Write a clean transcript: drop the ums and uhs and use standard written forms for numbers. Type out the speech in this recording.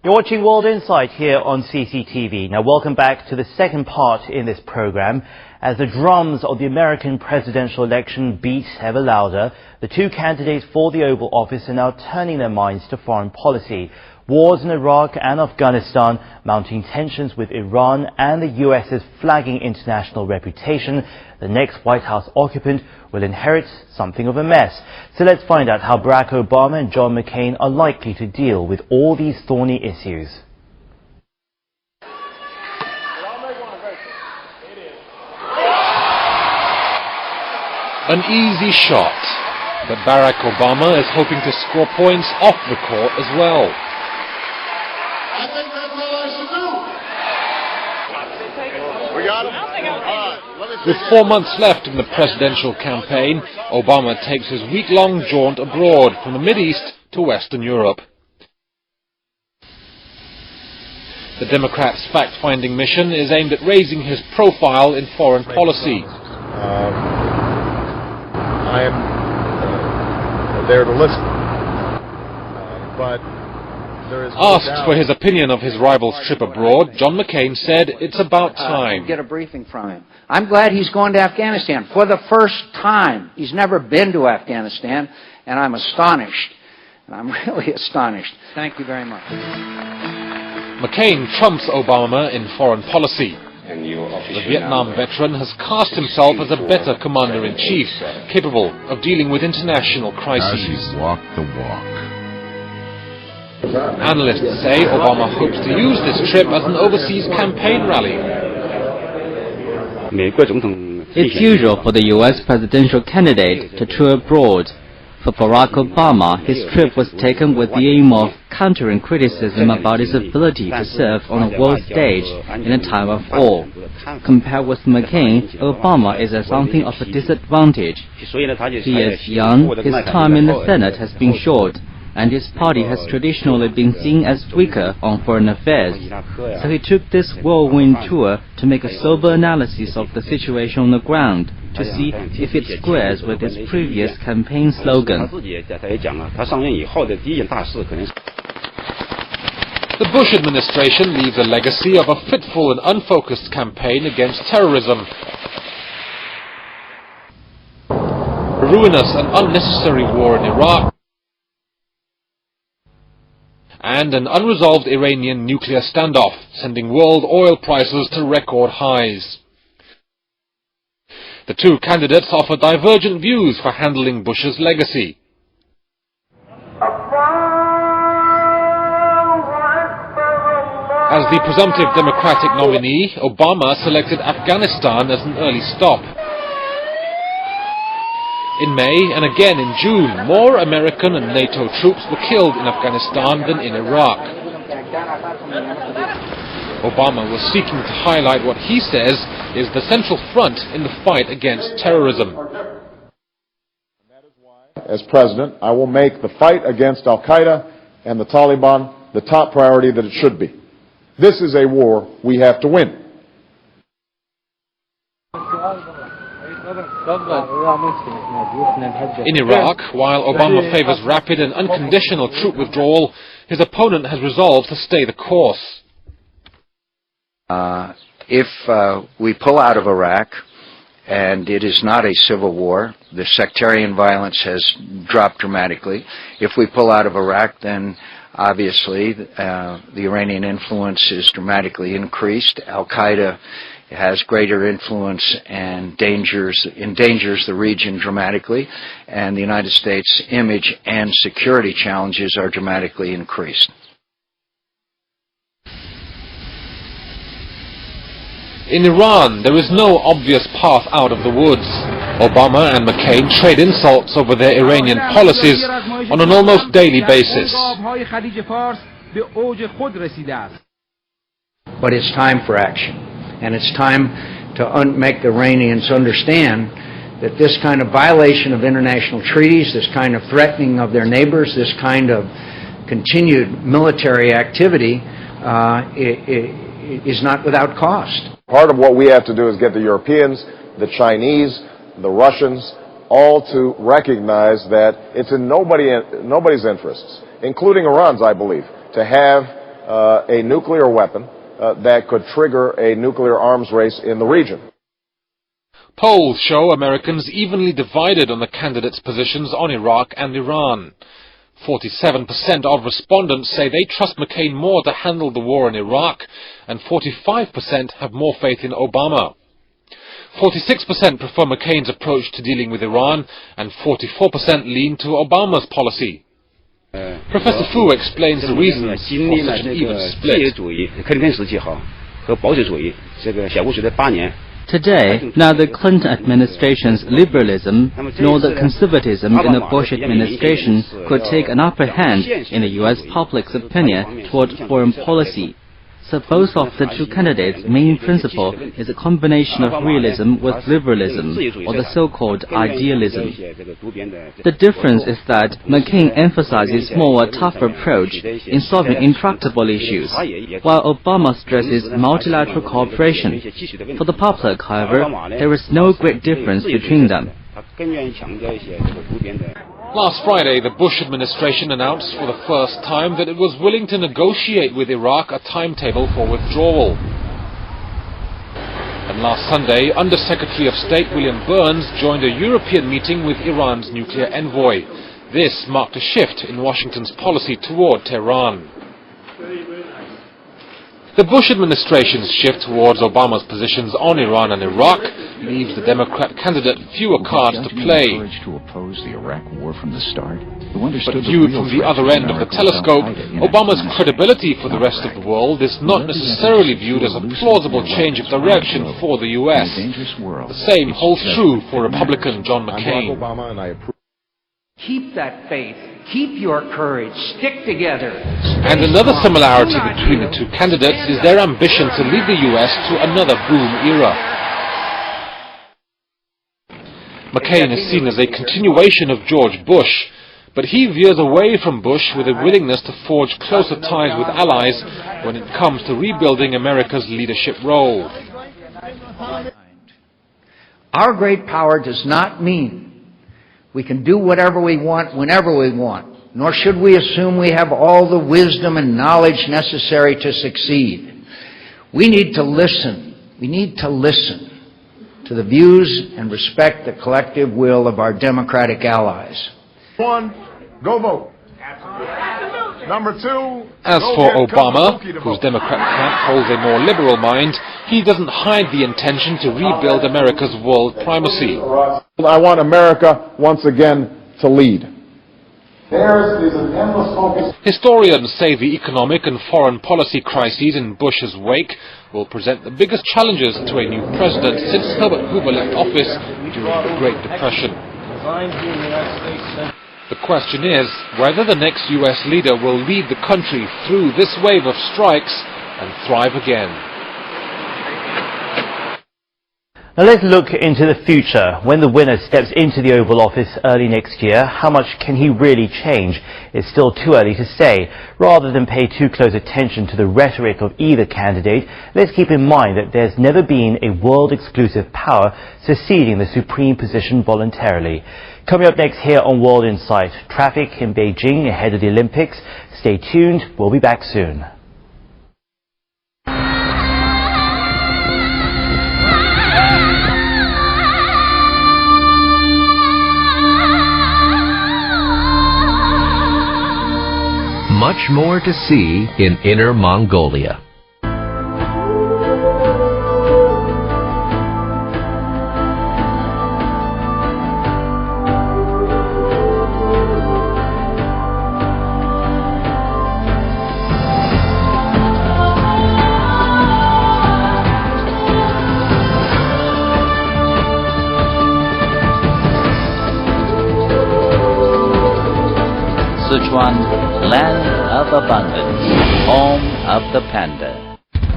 You're watching World Insight here on CCTV. Now welcome back to the second part in this program. As the drums of the American presidential election beat ever louder, the two candidates for the Oval Office are now turning their minds to foreign policy. Wars in Iraq and Afghanistan, mounting tensions with Iran and the US's flagging international reputation. The next White House occupant will inherit something of a mess. So let's find out how Barack Obama and John McCain are likely to deal with all these thorny issues. An easy shot, but Barack Obama is hoping to score points off the court as well. I think that's all I should do. We got him? With 4 months left in the presidential campaign, Obama takes his week-long jaunt abroad from the Mideast to Western Europe. The Democrats' fact-finding mission is aimed at raising his profile in foreign policy. I am there to listen, but there is Asked for his opinion of his rival's trip abroad, John McCain said it's about time. Get a briefing from him. I'm glad he's going to Afghanistan for the first time. He's never been to Afghanistan, and I'm astonished. And I'm really astonished. Thank you very much. McCain trumps Obama in foreign policy. The Vietnam veteran has cast himself as a better commander-in-chief, capable of dealing with international crises. Walk the walk. Analysts say Obama hopes to use this trip as an overseas campaign rally. It's usual for the U.S. presidential candidate to tour abroad. For Barack Obama, his trip was taken with the aim of countering criticism about his ability to serve on a world stage in a time of war. Compared with McCain, Obama is at something of a disadvantage. He is young, his time in the Senate has been short, and his party has traditionally been seen as weaker on foreign affairs. So he took this whirlwind tour to make a sober analysis of the situation on the ground, to see if it squares with his previous campaign slogan. The Bush administration leaves a legacy of a fitful and unfocused campaign against terrorism. A ruinous and unnecessary war in Iraq, and an unresolved Iranian nuclear standoff, sending world oil prices to record highs. The two candidates offer divergent views for handling Bush's legacy. As the presumptive Democratic nominee, Obama selected Afghanistan as an early stop. In May and again in June, more American and NATO troops were killed in Afghanistan than in Iraq. Obama was seeking to highlight what he says is the central front in the fight against terrorism. As president, I will make the fight against Al-Qaeda and the Taliban the top priority that it should be. This is a war we have to win. In Iraq, while Obama favors rapid and unconditional troop withdrawal, his opponent has resolved to stay the course. If we pull out of Iraq, and it is not a civil war, the sectarian violence has dropped dramatically. If we pull out of Iraq, then obviously the Iranian influence is dramatically increased. Al-Qaeda has greater influence and endangers the region dramatically, and the United States' image and security challenges are dramatically increased. In Iran, there is no obvious path out of the woods. Obama and McCain trade insults over their Iranian policies on an almost daily basis. But it's time for action, and it's time to make the Iranians understand that this kind of violation of international treaties, this kind of threatening of their neighbors, this kind of continued military activity is not without cost. Part of what we have to do is get the Europeans, the Chinese, the Russians, all to recognize that it's in nobody's interests, including Iran's, I believe, to have a nuclear weapon that could trigger a nuclear arms race in the region. Polls show Americans evenly divided on the candidates' positions on Iraq and Iran. 47% of respondents say they trust McCain more to handle the war in Iraq, and 45% have more faith in Obama. 46% prefer McCain's approach to dealing with Iran, and 44% lean to Obama's policy. Professor Fu explains the reasons for such an even split. Today, neither Clinton administration's liberalism nor the conservatism in the Bush administration could take an upper hand in the U.S. public's opinion toward foreign policy. So both of the two candidates' main principle is a combination of realism with liberalism, or the so-called idealism. The difference is that McCain emphasizes more a tougher approach in solving intractable issues, while Obama stresses multilateral cooperation. For the public, however, there is no great difference between them. Last Friday, the Bush administration announced for the first time that it was willing to negotiate with Iraq a timetable for withdrawal. And last Sunday, Under-Secretary of State William Burns joined a European meeting with Iran's nuclear envoy. This marked a shift in Washington's policy toward Tehran. The Bush administration's shift towards Obama's positions on Iran and Iraq leaves the Democrat candidate fewer cards to play. But viewed from the other end of the telescope, Obama's credibility for the rest of the world is not necessarily viewed as a plausible change of direction for the U.S. The same holds true for Republican John McCain. Keep that faith. Keep your courage. Stick together. And another similarity between the two candidates is their ambition to lead the U.S. to another boom era. McCain is seen as a continuation of George Bush, but he veers away from Bush with a willingness to forge closer ties with allies when it comes to rebuilding America's leadership role. Our great power does not mean we can do whatever we want, whenever we want, nor should we assume we have all the wisdom and knowledge necessary to succeed. We need to listen. We need to listen to the views and respect the collective will of our democratic allies. One, go vote. Number two, as for Obama, whose Democrat camp holds a more liberal mind, he doesn't hide the intention to rebuild America's world primacy. I want America once again to lead. Theirs is an endless focus. Historians say the economic and foreign policy crises in Bush's wake will present the biggest challenges to a new president since Herbert Hoover left office during the Great Depression. The question is whether the next U.S. leader will lead the country through this wave of strikes and thrive again. Now let's look into the future. When the winner steps into the Oval Office early next year, how much can he really change? It's still too early to say. Rather than pay too close attention to the rhetoric of either candidate, let's keep in mind that there's never been a world-exclusive power seceding the supreme position voluntarily. Coming up next here on World Insight, traffic in Beijing ahead of the Olympics. Stay tuned, we'll be back soon. Much more to see in Inner Mongolia. Sichuan, land of abundance, home of the panda.